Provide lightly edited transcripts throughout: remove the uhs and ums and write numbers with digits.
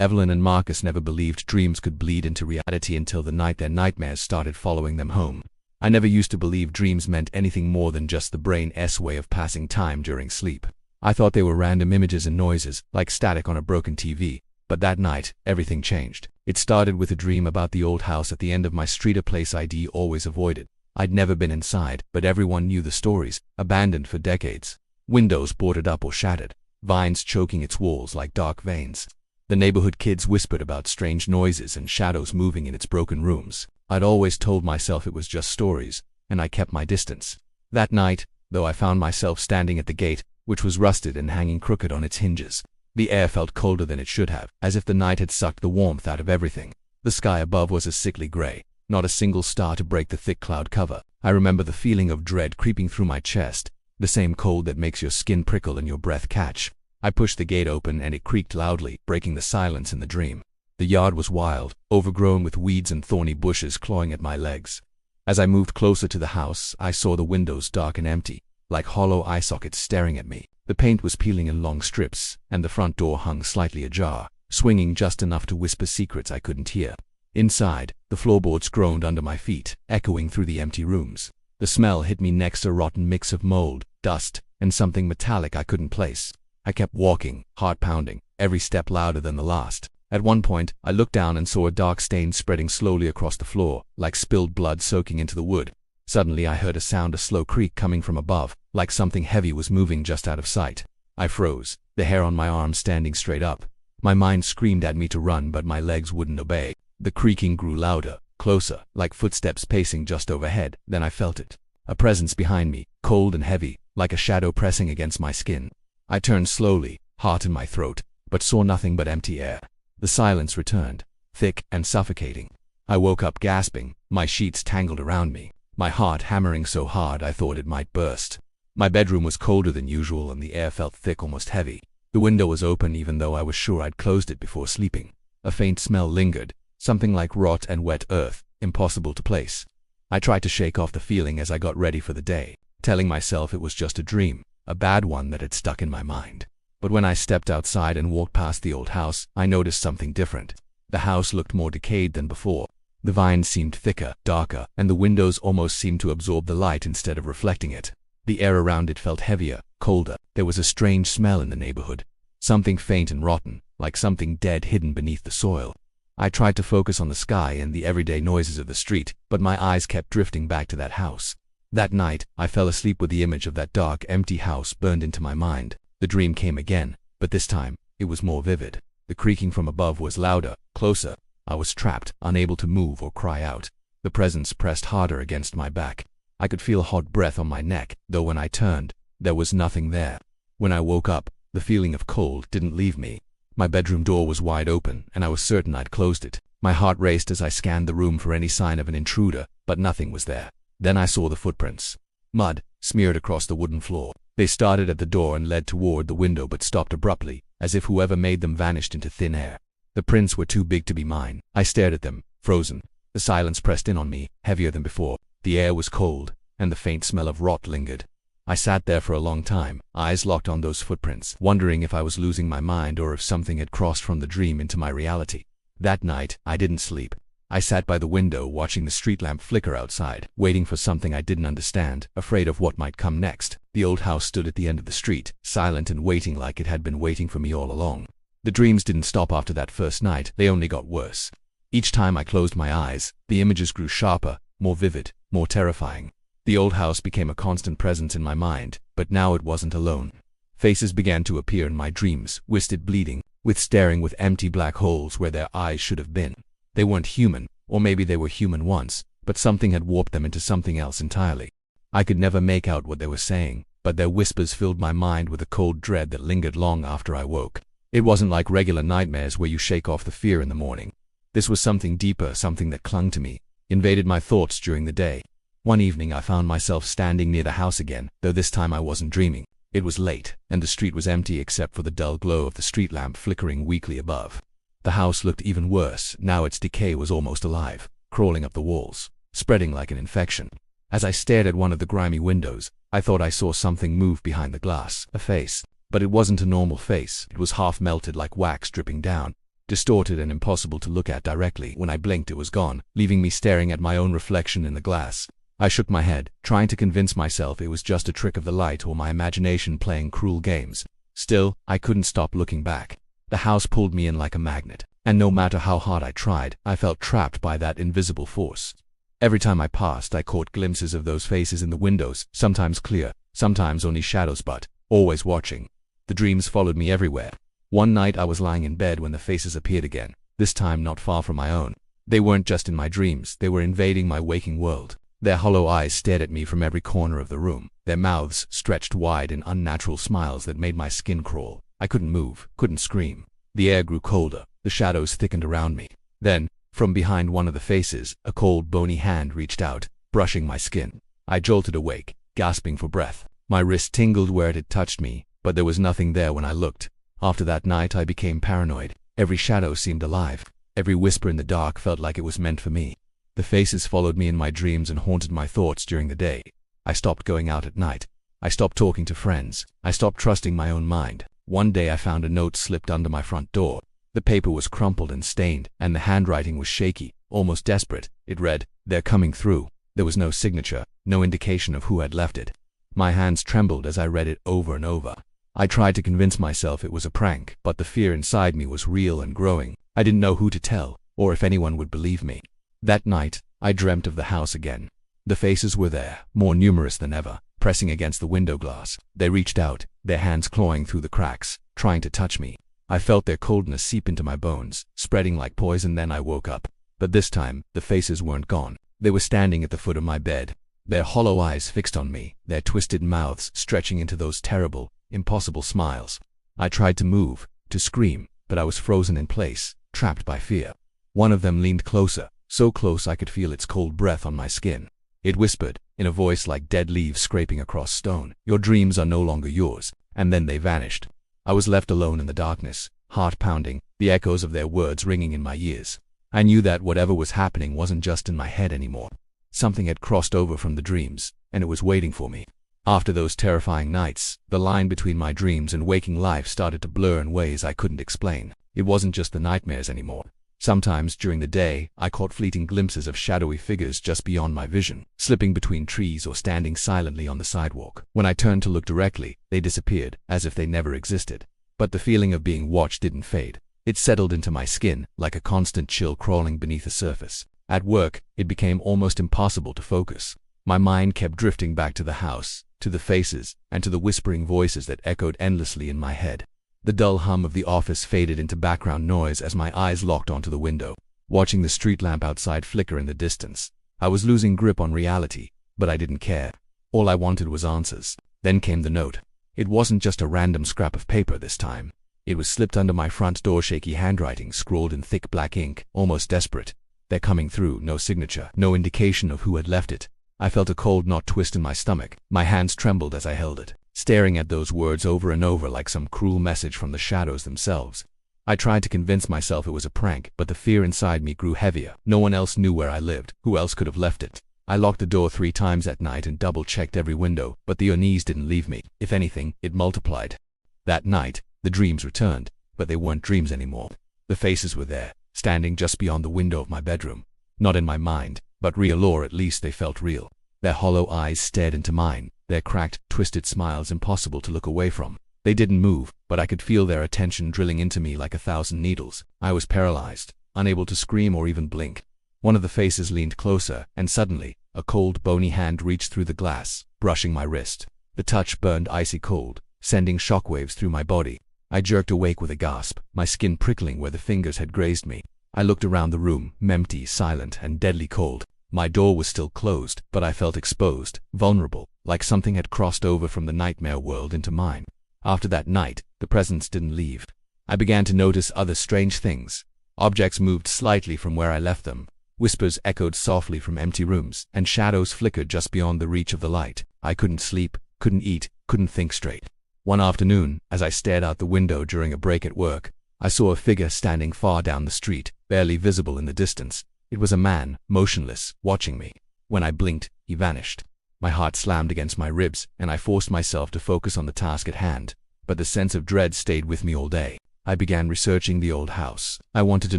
Evelyn and Marcus never believed dreams could bleed into reality until the night their nightmares started following them home. I never used to believe dreams meant anything more than just the brain's way of passing time during sleep. I thought they were random images and noises, like static on a broken TV. But that night, everything changed. It started with a dream about the old house at the end of my street, a place I'd always avoided. I'd never been inside, but everyone knew the stories, abandoned for decades. Windows boarded up or shattered, vines choking its walls like dark veins. The neighborhood kids whispered about strange noises and shadows moving in its broken rooms. I'd always told myself it was just stories, and I kept my distance. That night, though, I found myself standing at the gate, which was rusted and hanging crooked on its hinges. The air felt colder than it should have, as if the night had sucked the warmth out of everything. The sky above was a sickly gray, not a single star to break the thick cloud cover. I remember the feeling of dread creeping through my chest, the same cold that makes your skin prickle and your breath catch. I pushed the gate open and it creaked loudly, breaking the silence in the dream. The yard was wild, overgrown with weeds and thorny bushes clawing at my legs. As I moved closer to the house, I saw the windows dark and empty, like hollow eye sockets staring at me. The paint was peeling in long strips, and the front door hung slightly ajar, swinging just enough to whisper secrets I couldn't hear. Inside, the floorboards groaned under my feet, echoing through the empty rooms. The smell hit me next, a rotten mix of mold, dust, and something metallic I couldn't place. I kept walking, heart pounding, every step louder than the last. At one point, I looked down and saw a dark stain spreading slowly across the floor, like spilled blood soaking into the wood. Suddenly I heard a sound, a slow creak coming from above, like something heavy was moving just out of sight. I froze, the hair on my arm standing straight up. My mind screamed at me to run, but my legs wouldn't obey. The creaking grew louder, closer, like footsteps pacing just overhead. Then I felt it. A presence behind me, cold and heavy, like a shadow pressing against my skin. I turned slowly, heart in my throat, but saw nothing but empty air. The silence returned, thick and suffocating. I woke up gasping, my sheets tangled around me, my heart hammering so hard I thought it might burst. My bedroom was colder than usual and the air felt thick, almost heavy. The window was open even though I was sure I'd closed it before sleeping. A faint smell lingered, something like rot and wet earth, impossible to place. I tried to shake off the feeling as I got ready for the day, telling myself it was just a dream, a bad one that had stuck in my mind. But when I stepped outside and walked past the old house, I noticed something different. The house looked more decayed than before. The vines seemed thicker, darker, and the windows almost seemed to absorb the light instead of reflecting it. The air around it felt heavier, colder. There was a strange smell in the neighborhood. Something faint and rotten, like something dead hidden beneath the soil. I tried to focus on the sky and the everyday noises of the street, but my eyes kept drifting back to that house. That night, I fell asleep with the image of that dark, empty house burned into my mind. The dream came again, but this time, it was more vivid. The creaking from above was louder, closer. I was trapped, unable to move or cry out. The presence pressed harder against my back. I could feel hot breath on my neck, though when I turned, there was nothing there. When I woke up, the feeling of cold didn't leave me. My bedroom door was wide open, and I was certain I'd closed it. My heart raced as I scanned the room for any sign of an intruder, but nothing was there. Then I saw the footprints. Mud, smeared across the wooden floor. They started at the door and led toward the window but stopped abruptly, as if whoever made them vanished into thin air. The prints were too big to be mine. I stared at them, frozen. The silence pressed in on me, heavier than before. The air was cold, and the faint smell of rot lingered. I sat there for a long time, eyes locked on those footprints, wondering if I was losing my mind or if something had crossed from the dream into my reality. That night, I didn't sleep. I sat by the window watching the street lamp flicker outside, waiting for something I didn't understand, afraid of what might come next. The old house stood at the end of the street, silent and waiting like it had been waiting for me all along. The dreams didn't stop after that first night, they only got worse. Each time I closed my eyes, the images grew sharper, more vivid, more terrifying. The old house became a constant presence in my mind, but now it wasn't alone. Faces began to appear in my dreams, twisted, bleeding, with staring with empty black holes where their eyes should have been. They weren't human, or maybe they were human once, but something had warped them into something else entirely. I could never make out what they were saying, but their whispers filled my mind with a cold dread that lingered long after I woke. It wasn't like regular nightmares where you shake off the fear in the morning. This was something deeper, something that clung to me, invaded my thoughts during the day. One evening I found myself standing near the house again, though this time I wasn't dreaming. It was late, and the street was empty except for the dull glow of the street lamp flickering weakly above. The house looked even worse, now its decay was almost alive, crawling up the walls, spreading like an infection. As I stared at one of the grimy windows, I thought I saw something move behind the glass, a face. But it wasn't a normal face, it was half melted like wax dripping down. distorted and impossible to look at directly. When I blinked, it was gone, leaving me staring at my own reflection in the glass. I shook my head, trying to convince myself it was just a trick of the light or my imagination playing cruel games. Still, I couldn't stop looking back. The house pulled me in like a magnet, and no matter how hard I tried, I felt trapped by that invisible force. Every time I passed, I caught glimpses of those faces in the windows, sometimes clear, sometimes only shadows, but always watching. The dreams followed me everywhere. One night I was lying in bed when the faces appeared again, this time not far from my own. They weren't just in my dreams, they were invading my waking world. Their hollow eyes stared at me from every corner of the room, their mouths stretched wide in unnatural smiles that made my skin crawl. I couldn't move, couldn't scream. The air grew colder, the shadows thickened around me. Then, from behind one of the faces, a cold, bony hand reached out, brushing my skin. I jolted awake, gasping for breath. My wrist tingled where it had touched me, but there was nothing there when I looked. After that night, I became paranoid. Every shadow seemed alive. Every whisper in the dark felt like it was meant for me. The faces followed me in my dreams and haunted my thoughts during the day. I stopped going out at night. I stopped talking to friends. I stopped trusting my own mind. One day I found a note slipped under my front door. The paper was crumpled and stained, and the handwriting was shaky, almost desperate. It read, "They're coming through." There was no signature, no indication of who had left it. My hands trembled as I read it over and over. I tried to convince myself it was a prank, but the fear inside me was real and growing. I didn't know who to tell, or if anyone would believe me. That night, I dreamt of the house again. The faces were there, more numerous than ever, pressing against the window glass. They reached out, their hands clawing through the cracks, trying to touch me. I felt their coldness seep into my bones, spreading like poison. Then I woke up. But this time, the faces weren't gone. They were standing at the foot of my bed, their hollow eyes fixed on me, their twisted mouths stretching into those terrible, impossible smiles. I tried to move, to scream, but I was frozen in place, trapped by fear. One of them leaned closer, so close I could feel its cold breath on my skin. It whispered, in a voice like dead leaves scraping across stone, "Your dreams are no longer yours," and then they vanished. I was left alone in the darkness, heart pounding, the echoes of their words ringing in my ears. I knew that whatever was happening wasn't just in my head anymore. Something had crossed over from the dreams, and it was waiting for me. After those terrifying nights, the line between my dreams and waking life started to blur in ways I couldn't explain. It wasn't just the nightmares anymore. Sometimes during the day, I caught fleeting glimpses of shadowy figures just beyond my vision, slipping between trees or standing silently on the sidewalk. When I turned to look directly, they disappeared, as if they never existed. But the feeling of being watched didn't fade. It settled into my skin, like a constant chill crawling beneath the surface. At work, it became almost impossible to focus. My mind kept drifting back to the house, to the faces, and to the whispering voices that echoed endlessly in my head. The dull hum of the office faded into background noise as my eyes locked onto the window, watching the street lamp outside flicker in the distance. I was losing grip on reality, but I didn't care. All I wanted was answers. Then came the note. It wasn't just a random scrap of paper this time. It was slipped under my front door, shaky handwriting scrawled in thick black ink, almost desperate. "They're coming through," no signature, no indication of who had left it. I felt a cold knot twist in my stomach. My hands trembled as I held it, staring at those words over and over like some cruel message from the shadows themselves. I tried to convince myself it was a prank, but the fear inside me grew heavier. No one else knew where I lived. Who else could have left it? I locked the door 3 times at night and double-checked every window, but the unease didn't leave me. If anything, it multiplied. That night, the dreams returned, but they weren't dreams anymore. The faces were there, standing just beyond the window of my bedroom. Not in my mind, but real, or at least they felt real. Their hollow eyes stared into mine, their cracked, twisted smiles impossible to look away from. They didn't move, but I could feel their attention drilling into me like 1,000 needles. I was paralyzed, unable to scream or even blink. One of the faces leaned closer, and suddenly, a cold, bony hand reached through the glass, brushing my wrist. The touch burned icy cold, sending shockwaves through my body. I jerked awake with a gasp, my skin prickling where the fingers had grazed me. I looked around the room, empty, silent, and deadly cold. My door was still closed, but I felt exposed, vulnerable, like something had crossed over from the nightmare world into mine. After that night, the presence didn't leave. I began to notice other strange things. Objects moved slightly from where I left them. Whispers echoed softly from empty rooms, and shadows flickered just beyond the reach of the light. I couldn't sleep, couldn't eat, couldn't think straight. One afternoon, as I stared out the window during a break at work, I saw a figure standing far down the street, barely visible in the distance. It was a man, motionless, watching me. When I blinked, he vanished. My heart slammed against my ribs, and I forced myself to focus on the task at hand. But the sense of dread stayed with me all day. I began researching the old house. I wanted to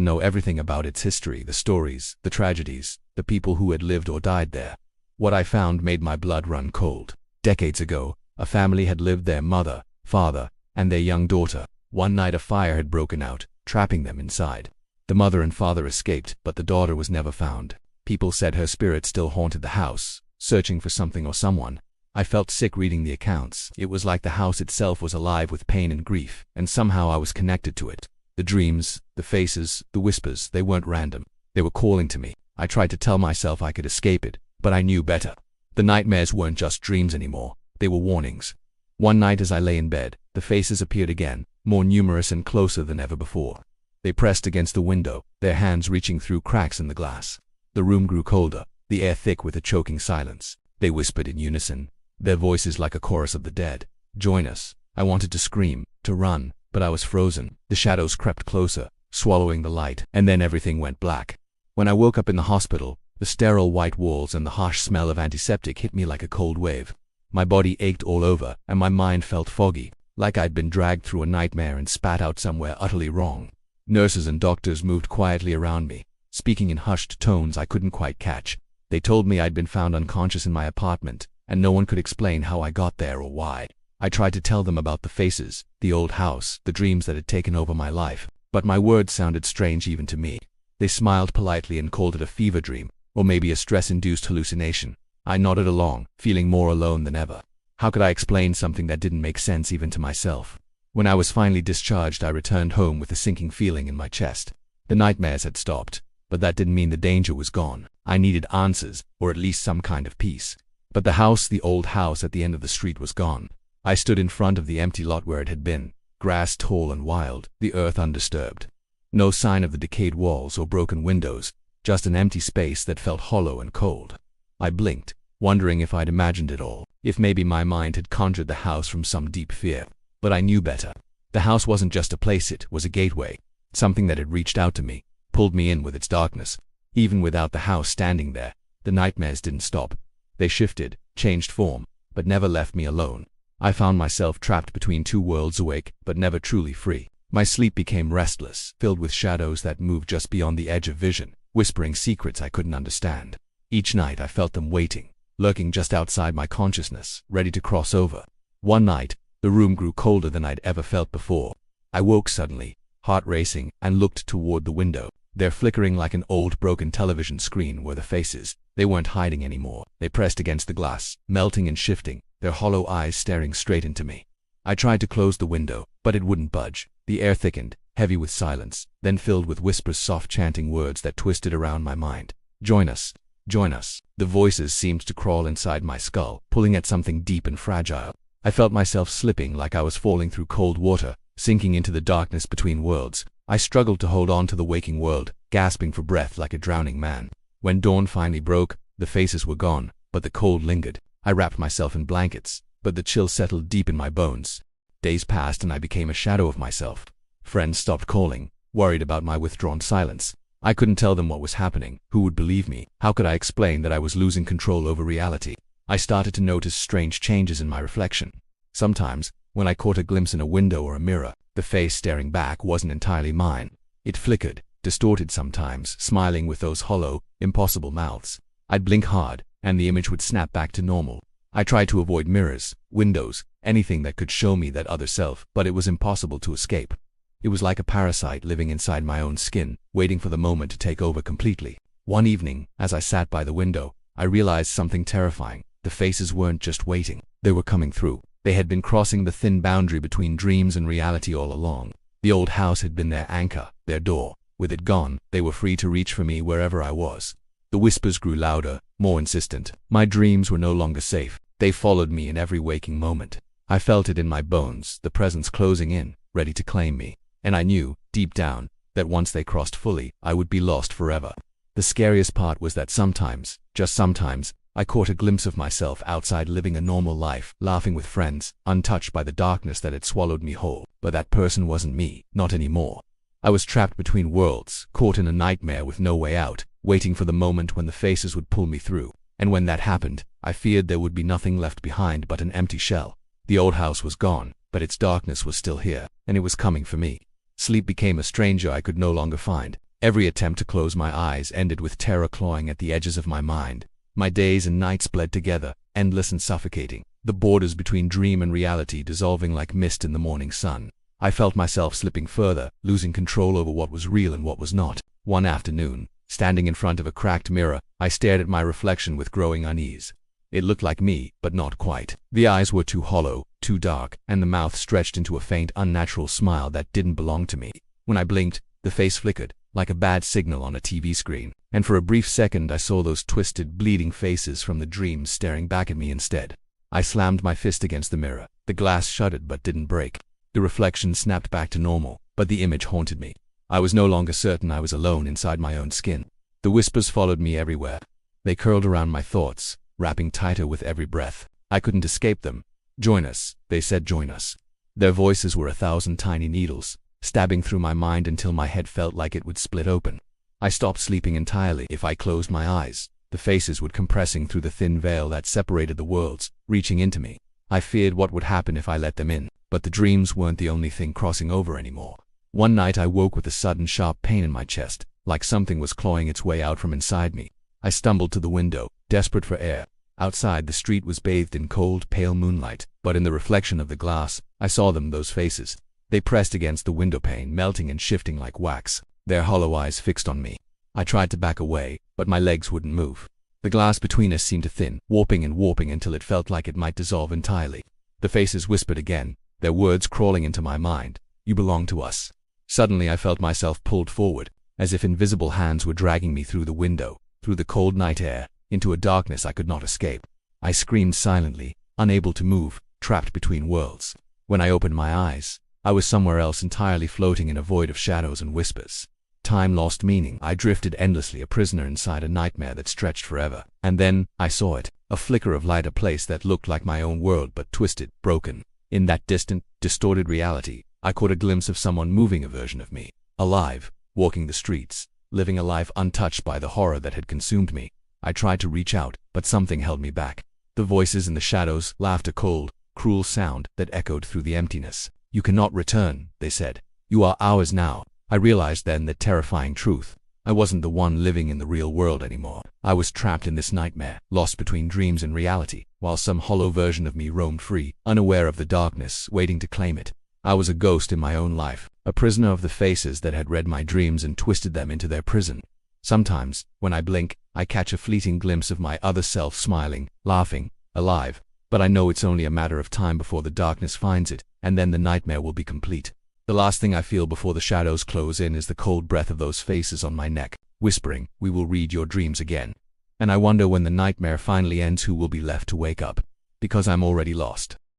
know everything about its history, the stories, the tragedies, the people who had lived or died there. What I found made my blood run cold. Decades ago, a family had lived there, mother, father, and their young daughter. One night a fire had broken out, trapping them inside. The mother and father escaped, but the daughter was never found. People said her spirit still haunted the house, searching for something or someone. I felt sick reading the accounts. It was like the house itself was alive with pain and grief, and somehow I was connected to it. The dreams, the faces, the whispers, they weren't random. They were calling to me. I tried to tell myself I could escape it, but I knew better. The nightmares weren't just dreams anymore. They were warnings. One night as I lay in bed, the faces appeared again, more numerous and closer than ever before. They pressed against the window, their hands reaching through cracks in the glass. The room grew colder, the air thick with a choking silence. They whispered in unison, their voices like a chorus of the dead. Join us. I wanted to scream, to run, but I was frozen. The shadows crept closer, swallowing the light, and then everything went black. When I woke up in the hospital, the sterile white walls and the harsh smell of antiseptic hit me like a cold wave. My body ached all over, and my mind felt foggy, like I'd been dragged through a nightmare and spat out somewhere utterly wrong. Nurses and doctors moved quietly around me, speaking in hushed tones I couldn't quite catch. They told me I'd been found unconscious in my apartment, and no one could explain how I got there or why. I tried to tell them about the faces, the old house, the dreams that had taken over my life, but my words sounded strange even to me. They smiled politely and called it a fever dream, or maybe a stress-induced hallucination. I nodded along, feeling more alone than ever. How could I explain something that didn't make sense even to myself? When I was finally discharged, I returned home with a sinking feeling in my chest. The nightmares had stopped, but that didn't mean the danger was gone. I needed answers, or at least some kind of peace. But the house, the old house at the end of the street, was gone. I stood in front of the empty lot where it had been, grass tall and wild, the earth undisturbed. No sign of the decayed walls or broken windows, just an empty space that felt hollow and cold. I blinked, wondering if I'd imagined it all, if maybe my mind had conjured the house from some deep fear. But I knew better. The house wasn't just a place, it was a gateway, something that had reached out to me, pulled me in with its darkness. Even without the house standing there, the nightmares didn't stop. They shifted, changed form, but never left me alone. I found myself trapped between two worlds, awake, but never truly free. My sleep became restless, filled with shadows that moved just beyond the edge of vision, whispering secrets I couldn't understand. Each night I felt them waiting, lurking just outside my consciousness, ready to cross over. One night, the room grew colder than I'd ever felt before. I woke suddenly, heart racing, and looked toward the window. There, flickering like an old broken television screen, were the faces. They weren't hiding anymore. They pressed against the glass, melting and shifting, their hollow eyes staring straight into me. I tried to close the window, but it wouldn't budge. The air thickened, heavy with silence, then filled with whispers, soft chanting words that twisted around my mind. Join us. Join us. The voices seemed to crawl inside my skull, pulling at something deep and fragile. I felt myself slipping like I was falling through cold water, sinking into the darkness between worlds. I struggled to hold on to the waking world, gasping for breath like a drowning man. When dawn finally broke, the faces were gone, but the cold lingered. I wrapped myself in blankets, but the chill settled deep in my bones. Days passed and I became a shadow of myself. Friends stopped calling, worried about my withdrawn silence. I couldn't tell them what was happening. Who would believe me? How could I explain that I was losing control over reality? I started to notice strange changes in my reflection. Sometimes, when I caught a glimpse in a window or a mirror, the face staring back wasn't entirely mine. It flickered, distorted sometimes, smiling with those hollow, impossible mouths. I'd blink hard, and the image would snap back to normal. I tried to avoid mirrors, windows, anything that could show me that other self, but it was impossible to escape. It was like a parasite living inside my own skin, waiting for the moment to take over completely. One evening, as I sat by the window, I realized something terrifying. The faces weren't just waiting. They were coming through. They had been crossing the thin boundary between dreams and reality all along. The old house had been their anchor, their door. With it gone, they were free to reach for me wherever I was. The whispers grew louder, more insistent. My dreams were no longer safe. They followed me in every waking moment. I felt it in my bones, the presence closing in, ready to claim me. And I knew, deep down, that once they crossed fully, I would be lost forever. The scariest part was that sometimes, just sometimes, I caught a glimpse of myself outside living a normal life, laughing with friends, untouched by the darkness that had swallowed me whole. But that person wasn't me, not anymore. I was trapped between worlds, caught in a nightmare with no way out, waiting for the moment when the faces would pull me through. And when that happened, I feared there would be nothing left behind but an empty shell. The old house was gone, but its darkness was still here, and it was coming for me. Sleep became a stranger I could no longer find. Every attempt to close my eyes ended with terror clawing at the edges of my mind. My days and nights bled together, endless and suffocating, the borders between dream and reality dissolving like mist in the morning sun. I felt myself slipping further, losing control over what was real and what was not. One afternoon, standing in front of a cracked mirror, I stared at my reflection with growing unease. It looked like me, but not quite. The eyes were too hollow, too dark, and the mouth stretched into a faint, unnatural smile that didn't belong to me. When I blinked, the face flickered, like a bad signal on a TV screen, and for a brief second I saw those twisted, bleeding faces from the dreams staring back at me instead. I slammed my fist against the mirror. The glass shuddered but didn't break. The reflection snapped back to normal, but the image haunted me. I was no longer certain I was alone inside my own skin. The whispers followed me everywhere. They curled around my thoughts, wrapping tighter with every breath. I couldn't escape them. "Join us," they said, "join us." Their voices were 1,000 tiny needles, stabbing through my mind until my head felt like it would split open. I stopped sleeping entirely. If I closed my eyes, the faces would compressing through the thin veil that separated the worlds, reaching into me. I feared what would happen if I let them in, but the dreams weren't the only thing crossing over anymore. One night I woke with a sudden sharp pain in my chest, like something was clawing its way out from inside me. I stumbled to the window, desperate for air. Outside, the street was bathed in cold, pale moonlight, but in the reflection of the glass, I saw them, those faces. They pressed against the windowpane, melting and shifting like wax, their hollow eyes fixed on me. I tried to back away, but my legs wouldn't move. The glass between us seemed to thin, warping and warping until it felt like it might dissolve entirely. The faces whispered again, their words crawling into my mind. "You belong to us." Suddenly I felt myself pulled forward, as if invisible hands were dragging me through the window, through the cold night air, into a darkness I could not escape. I screamed silently, unable to move, trapped between worlds. When I opened my eyes, I was somewhere else entirely, floating in a void of shadows and whispers. Time lost meaning. I drifted endlessly, a prisoner inside a nightmare that stretched forever. And then, I saw it, a flicker of light, a place that looked like my own world but twisted, broken. In that distant, distorted reality, I caught a glimpse of someone moving, a version of me. Alive, walking the streets, living a life untouched by the horror that had consumed me. I tried to reach out, but something held me back. The voices in the shadows laughed, a cold, cruel sound that echoed through the emptiness. "You cannot return," they said. "You are ours now." I realized then the terrifying truth. I wasn't the one living in the real world anymore. I was trapped in this nightmare, lost between dreams and reality, while some hollow version of me roamed free, unaware of the darkness, waiting to claim it. I was a ghost in my own life, a prisoner of the faces that had read my dreams and twisted them into their prison. Sometimes, when I blink, I catch a fleeting glimpse of my other self, smiling, laughing, alive, but I know it's only a matter of time before the darkness finds it, and then the nightmare will be complete. The last thing I feel before the shadows close in is the cold breath of those faces on my neck, whispering, "We will read your dreams again." And I wonder when the nightmare finally ends who will be left to wake up, because I'm already lost.